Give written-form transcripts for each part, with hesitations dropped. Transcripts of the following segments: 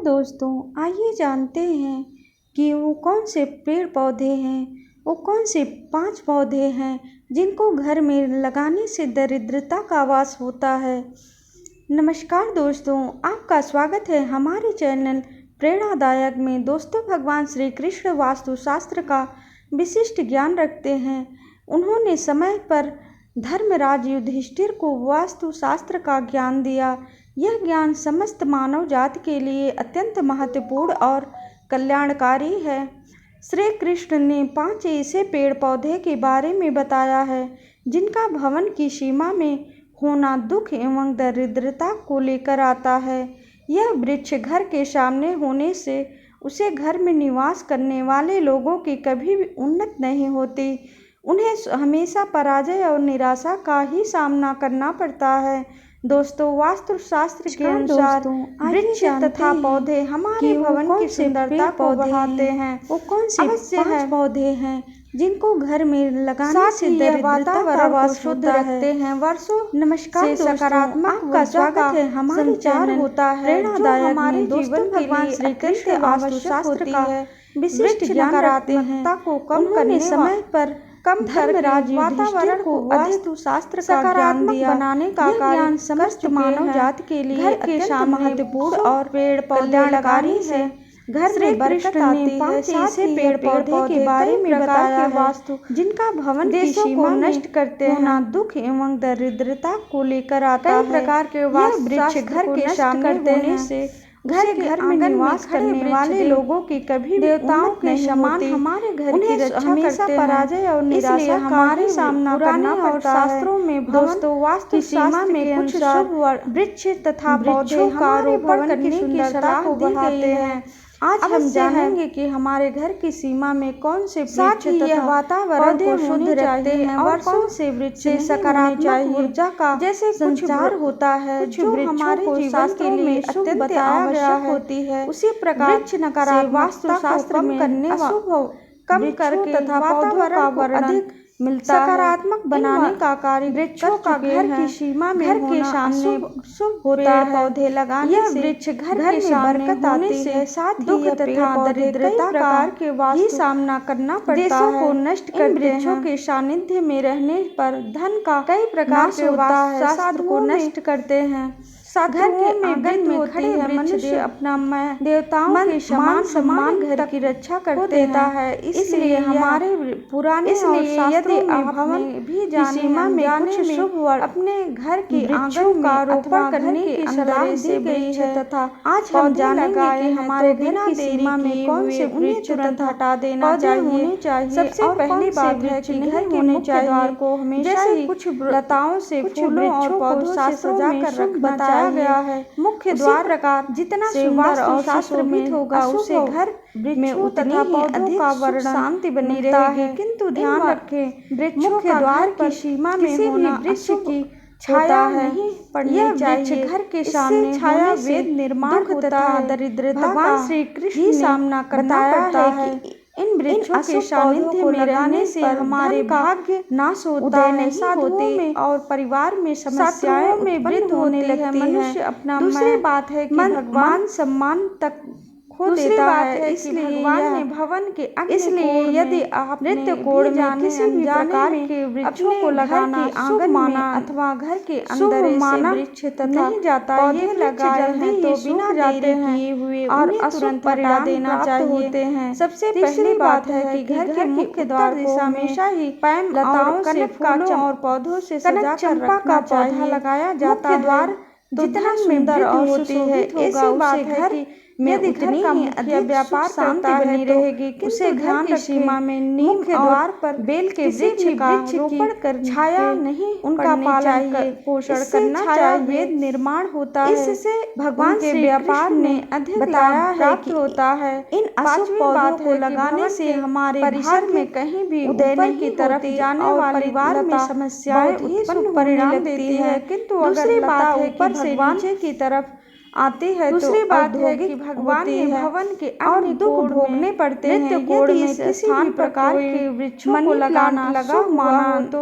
दोस्तों, आइए जानते हैं कि वो कौन से पेड़ पौधे हैं, वो कौन से 5 पौधे हैं जिनको घर में लगाने से दरिद्रता का वास होता है। नमस्कार दोस्तों, आपका स्वागत है हमारे चैनल प्रेरणादायक में। दोस्तों, भगवान श्री कृष्ण वास्तुशास्त्र का विशिष्ट ज्ञान रखते हैं। उन्होंने समय पर धर्मराज युधिष्ठिर को वास्तुशास्त्र का ज्ञान दिया। यह ज्ञान समस्त मानव जाति के लिए अत्यंत महत्वपूर्ण और कल्याणकारी है। श्री कृष्ण ने 5 ऐसे पेड़ पौधे के बारे में बताया है जिनका भवन की सीमा में होना दुख एवं दरिद्रता को लेकर आता है। यह वृक्ष घर के सामने होने से उसे घर में निवास करने वाले लोगों की कभी भी उन्नति नहीं होती। उन्हें हमेशा पराजय और निराशा का ही सामना करना पड़ता है। दोस्तों, वास्तुशास्त्र के अनुसार वृक्ष तथा पौधे हमारे भवन की सुंदरता को बढ़ाते हैं। वो कौन से 5 पौधे हैं जिनको घर में लगाने से वातावरण को शुद्ध रखते हैं। वर्षों नमस्कार से सकारात्मक का स्वागत है हमारे चैनल होता है प्रेरणादायक हमारे जीवन भगवान श्री कृष्ण वास्तुशास्त्र का विशिष्ट नकारात्मकता को कम करने समय पर धर्मराज वातावरण को वास्तुशास्त्र का ज्ञान दिया। बनाने का ज्ञान समस्त मानव जाति के लिए अत्यंत महत्वपूर्ण और पेड़ पौधे लगाने से घर में बरकत आती है। 5 ऐसे पेड़ पौधे के बारे में बताया वास्तु जिनका भवन की सीमा नष्ट करते होना दुख एवं दरिद्रता को लेकर आता है। प्रकार के वृक्ष घर के सामने होने से घर में निवास करने वाले लोगों की कभी देवताओं के समान हमारे घर की रक्षा हमेशा पराजय और निराशा हमारे सामना करना पड़ता है। शास्त्रों में दोस्तों वास्तु सीमा में कुछ शुभ वृक्ष तथा पौधे का रोपण करने की सुंदरता को बढ़ाते हैं। आज हम जानेंगे कि हमारे घर की सीमा में कौन से वृक्ष तथा वातावरण को शुद्ध रखते हैं और कौन से वृक्ष से सकारात्मक ऊर्जा का जैसे संचार होता है जो हमारे जीवन के लिए अत्यंत आवश्यक होती है। उसी प्रकार वृक्ष नकारात्मक वास्तुशास्त्र में कम करके तथा वातावरण को अधिक मिलता सकारात्मक बनाने का कार्य वृक्षों का घर की सीमा में घर के सामने शुभ होता है। पौधे लगाने से वृक्ष घर में बरकत आती है। साथ दुख तथा दरिद्रता प्रकार के ही सामना करना पड़ता है। देशों को नष्ट कर वृक्षों के सानिध्य में रहने पर धन का कई प्रकार से होता है। साधु को नष्ट करते हैं। घर के आंगन में खड़े मनुष्य अपना मैं देवताओं के सम्मान घर की रक्षा करते देता है। इसलिए हमारे पुराने यदि भवन भी सीमा में कुछ शुभ अपने घर के आंगन का रोपण करने की सलाह दी गई है तथा आज हम जानेंगे कि हमारे घर की सीमा में कौन से वृक्ष तुरंत हटा देना चाहिए। सबसे पहली बात है कि घर के मुख्य द्वार को हमेशा ही कुछ लताओं से फूलों और पौधों से सजा कर बताया गया है। मुख्य द्वार प्रकार जितना सुंदर और शास्त्रमित होगा उसे घर में उतनी ही अधिक शांति बनी रहेगी। किंतु ध्यान रखें मुख्य द्वार की सीमा में होना वृक्ष की छाया नहीं पड़नी चाहिए। घर के सामने छाया वेद निर्माण होता है। दरिद्रता भगवान श्री कृष्ण ने सामना करना पड़ता है। इन वृक्षों के सानिध्य में रहने से हमारे भाग्य नाश होता है। साधुओं में और परिवार में समस्याएं में वृद्धि होने लगती है। मनुष्य अपना दूसरी बात है कि भगवान सम्मान तक खो देता है। इसलिए भगवान ने भवन के इसलिए यदि आप नृत्य कोड में किसी भी प्रकार के वृक्षों को लगाना आंगन माना अथवा घर के अंदर माना वृक्ष तथा नहीं जाता ये लगाए हैं तो बिना जाते किए हुए और तुरंत परिणाम देना चाहिए। सबसे पहली बात है कि घर के मुख्य द्वार को हमेशा ही पैम लताओं से फूलों और पौधों से सजा चंपा का पौधा लगाया जाता है। द्वार जितना सुंदर और होती है ऐसी बात है कि यदि घर का मुख्य व्यापार शांति बनी रहेगी उसे घर की सीमा में मुख्य द्वार पर बेल के वृक्ष का रोपण कर छाया नहीं उनका पालन पोषण करना चाहिए। वेद निर्माण होता है। इससे भगवान के व्यापार में अधिक बताया प्राप्त होता है। इन अशुभ पौधों को लगाने से हमारे परिसर में कहीं भी उदय की तरफ जाने वाले परिवार में समस्याएं उत्पन्न परिणाम देती है। किंतु अगर लता ऊपर से नीचे की तरफ आती है दूसरी बात है कि भगवान ने भवन के और दुख भोगने पड़ते हैं। यदि किसी भी प्रकार के वृक्षों को लगाना लगा माना तो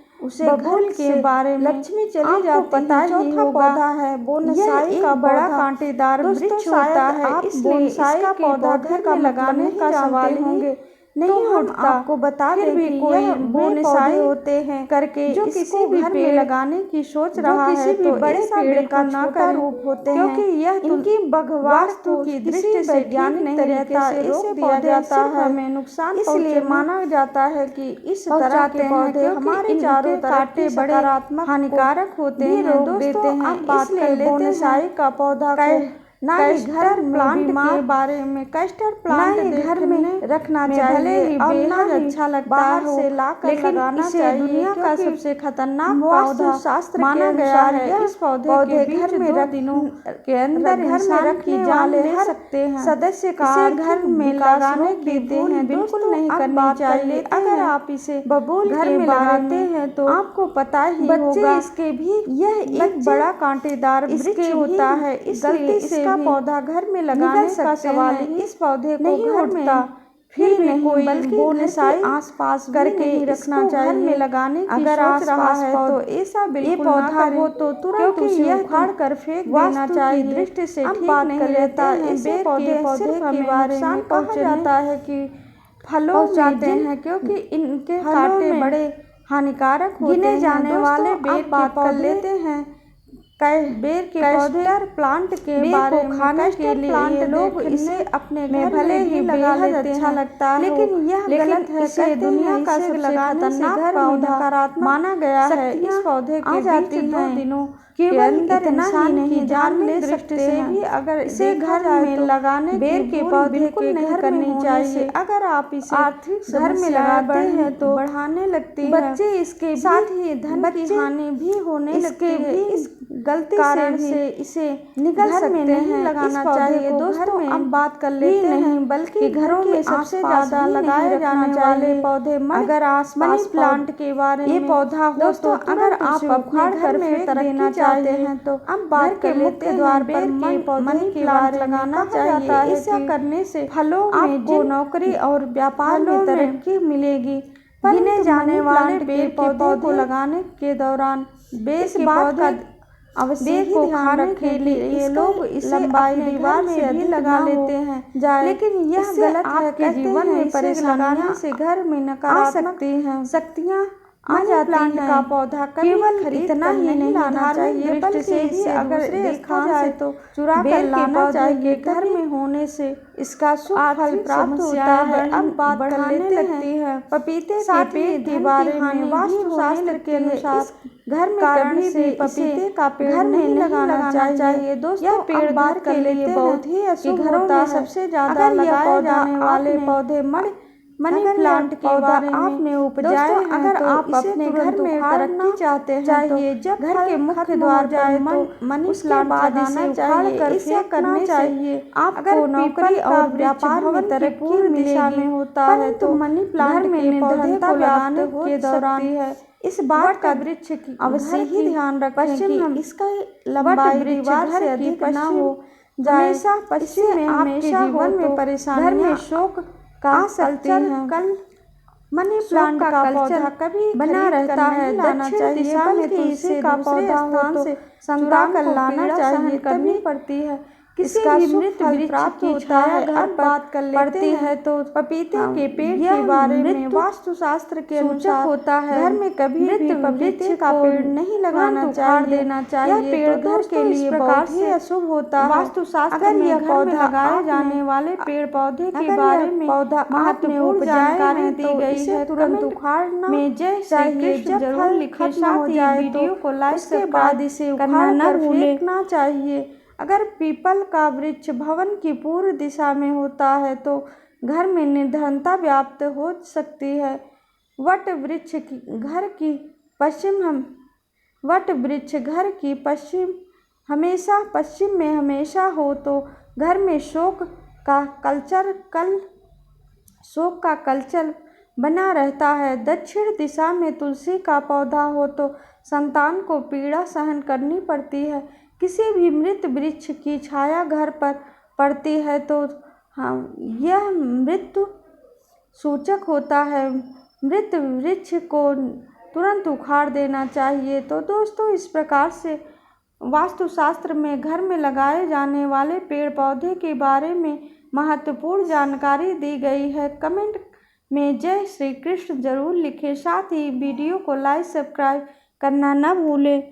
उसे बबूल घर के से बारे में लक्ष्मी चली आपको जाती पता है। ही चौथा होगा। पौधा है बोनसाई यह का एक बड़ा पौधा। कांटेदार दोस्तों, वृक्ष शायद होता है, आप इसलिए बोनसाई इसका के पौधा पौधे घर का में मतलब लगाने नहीं का जानते सवाल ही होंगे। नहीं उठता। आपको बता दें कि कोई बोनसाई होते हैं करके जो किसी भी घर में पेड़ लगाने की सोच रहा है किसी भी तो बड़े ऐसा पेड़ का बिल्कुल ना छोटा करें, रूप होते क्योंकि हैं। यह इनकी वास्तु की दृष्टि से वैज्ञानिक ठीक नहीं तरीके रहता। से रोक ऐसे दिया पौधे जाता सिर्फ है। हमें नुकसान इसलिए माना जाता है कि इस तरह के पौधे हमारे चारों तरफ कांटे के बड़े सकारात्मक हानिकारक होते भी हैं। रोक दोस्तों, देते हैं। अब बात कर लेते बोनसाई हैं का पौधा को ना ही घर प्लांट के बारे में कैस्टर प्लांट घर में रखना चाहिए भले ही और ना बेहद ही अच्छा लगता बाहर हो, से लाकर लेकिन लगाना इसे चाहिए, दुनिया का क्योंकि सबसे खतरनाक वास्तुशास्त्र पौधा माना के गया अनुसार है। यह इस पौधे के घर में बीच 2 दिनों के अंदर घर में इंसान रखने की जान वाले ले हर सकते हैं। सदस्य का इसे आर्थिक घर में विकास लगाने रोक की देते भूल हैं। बिल्कुल दोस्तों, नहीं अब करनी बात कर चाहिए। लेते अगर हैं आप इसे बबूल घर के में बारे लगाते में। हैं तो आपको पता ही बच्चे होगा इसके भी यह एक बड़ा कांटेदार वृक्ष होता है, इसलिए गलती से इसका भी पौधा घर में लगाने का सकते सवाल हैं। ही इस पौधे को नहीं घर उठता। में फिर भी नहीं, कोई बल्कि बोनसाई घर के आसपास करके नहीं रखना इसको घर चाहिए। में लगाने की अगर सोच रहा आसपास है तो ऐसा बिल्कुल पौधा ना करें, हो तो तुरंत क्योंकि उसे यह उखाड़ कर फेंक देना वास्तु की चाहिए। दृष्टि से अब ठीक बात नहीं कर लेते रहता। हैं ऐसे बेर पौधे के सिर्फ के हमें बारे नुकसान में कहा जाता है कि फलों में पहुंचाते जिन हैं, क्योंकि इनके फलों कांटे में बड़े हानिकारक होते गिने हैं। जाने वाले दोस्तों, बेर अब के बात कर पौधे लेते हैं बेर के पौधे कैस्टर प्लांट के बेर बारे को में। खाने के कैस्टर लिए प्लांट लोग देखने इसे अपने में घर भले में ही भी लगा बेहद लेते अच्छा हैं, लगता हो, लेकिन यह गलत है। इसे कहते दुनिया हैं का इसे सबसे लगाने से खतरनाक घर में पौधा नकारात्मक माना गया है। शक्तियां इस पौधे के आ जाती बीच 2 हैं। दिनों के केवल अंदर इतना ही इंसान नहीं, की जान ले धार्मिक सकते दृष्टि से हैं। भी अगर इसे देखा घर जाए में तो लगाने बेर की के भूल पौधे बिल्कुल के नहीं घर में करनी होने चाहिए। से अगर आप इसे आर्थिक घर में समस्याएं लगाते हैं तो बढ़ाने लगती है। बच्चे इसके साथ ही धन की बच्चे हानि भी होने लगती है। इस गलती कारण से से इसे निकल घर में सकते नहीं हैं। लगाना इस पौधे चाहिए। को दोस्तों, घर में अब बात कर लेते नहीं, हैं बल्कि घरों में सबसे ज्यादा लगाए जाने वाले पौधे अगर आसपास मनी प्लांट के बारे में। ये पौधा हो दोस्तों, तो अगर तुरंत आप उसे अपने उखाड़ घर कर में फेंक तरक्की देना चाहते चाहिए। हैं तो अब घर बात के कर लेते मुख्य हैं द्वार बेर पर के पौधे मनी के प्लांट बारे में। लगाना कहा जाता चाहिए। है ऐसा कि करने से फलों में आपको नौकरी और व्यापार में फलों में तरक्की मिलेगी। गिने जाने वाले बेर के पौधे को लगाने के दौरान बेर इस के बात का पौधे अवश्य बेर ही को ध्यान खाने रखें के कि लिए ये इसका लोग इसे लंबाई अपने दीवार घर से में भी अधिक लगा ना हो लेते हैं जाए। लेकिन यह इससे गलत है। आपके कहते जीवन हैं में इसे परेशानियां लगाने से घर में आ नकारात्मक सकती हैं। शक्तियां आ मनी जाती प्लांट हैं। का पौधा कभी केवल खरीद इतना कर ही नहीं नहीं लाना लाना चाहिए, चाहिए, बल्कि बल्कि इसे इसे अगर दूसरे देखा स्थान जाए से तो चुरा कर बेर के लाना पौधे चाहिए। के घर में होने से इसका सुख फल आर्थिक प्राप्त होता समस्याएं है। अब बात कर बढ़ाने लेते लगती हैं है। पपीते के साथ ही पेड़ धन के की बारे हानि में। भी वास्तुशास्त्र होने के लगती है। अनुसार इस घर में कारण कभी से भी पपीते का पेड़ घर में नहीं नहीं लगाना चाहिए। दोस्तों, यह पेड़ अब बात घर कर के लिए लेते बहुत हैं ही कि अशुभ घरों होता में है। सबसे ज्यादा अगर यह लगाए पौधा जाने वाले आपने पौधे मनी अगर प्लांट यह के पौधा बारे में। आपने उपजाए दोस्तों, हैं अगर तो आप इसे अपने तुरंत घर में उखाड़ना तरक्की चाहते हैं चाहिए। तो जब घर फल के मुख्य खत्म द्वार हो जाए पर तो मनी उसके प्लांट बाद लगाना इसे उखाड़ चाहिए। कर इसे फेंकना करने से चाहिए। आपको अगर नौकरी पीपल का और वृक्ष व्यापार में भवन की तरक्की पूर्व दिशा मिलेगी। में होता है परंतु तो मनी प्लांट घर में के पौधे निर्धनता को लगाने व्याप्त हो के दौरान सकती है। इस बात का वृक्ष की अवश्य घर ही की ध्यान रखें पश्चिम कि हम इसका लंबाई वृक्ष दीवार घर से की अधिक न पश्चिम हो जाए। हमेशा पश्चिम इससे में आपके हमेशा हो जीवन में तो परेशानियां घर में शोक का आ सकती हैं। कल मनी शोक प्लांट का का कल्चर पौधा कभी बना खरीद कर रहता है। नहीं लाना दक्षिण चाहिए, दिशा में बल्कि तुलसी इसे का दूसरे पौधा हो स्थान तो से संतान चुरा कर को लाना पीड़ा चाहिए। सहन करनी तभी पड़ती है। इसका किसी भी शुभ मृत फल वृक्ष प्राप्त की होता छाया है। घर अब बात कर लेते पड़ती हैं है तो पपीते के पेड़ यह के बारे में। मृत्यु वास्तुशास्त्र के सूचक अनुसार होता है। घर में कभी मृत भी पपीते वृक्ष का को पेड़ नहीं लगाना तुरंत उखाड़ चाहिए। देना चाहिए। यह पेड़ तो घर के दोस्तों, इस लिए प्रकार बहुत ही से अशुभ होता है। वास्तुशास्त्र अगर में यह घर में पौधा लगाए जाने वाले पेड़ पौधे के अगर बारे यह में पौधा महत्वपूर्ण आपने जानकारी उपजाए दी तो गई इसे है। तुरंत कमेंट उखाड़ना में जय चाहिए। श्री कृष्ण जब जरूर फल लिखें। खत्म साथ हो ही जाए वीडियो तो को लाइक उसके बाद इसे करना उखाड़ न कर भूलें। फेंकना चाहिए। अगर पीपल का वृक्ष भवन की पूर्व दिशा में होता है तो घर में निर्धनता व्याप्त हो सकती है। वट वृक्ष घर की पश्चिम में हमेशा हो तो घर में शोक का कल्चर बना रहता है। दक्षिण दिशा में तुलसी का पौधा हो तो संतान को पीड़ा सहन करनी पड़ती है। किसी भी मृत वृक्ष की छाया घर पर पड़ती है तो यह मृत्यु सूचक होता है। मृत वृक्ष को तुरंत उखाड़ देना चाहिए। तो दोस्तों, इस प्रकार से वास्तुशास्त्र में घर में लगाए जाने वाले पेड़ पौधे के बारे में महत्वपूर्ण जानकारी दी गई है। कमेंट में जय श्री कृष्ण जरूर लिखें। साथ ही वीडियो को लाइक सब्सक्राइब करना न भूलें।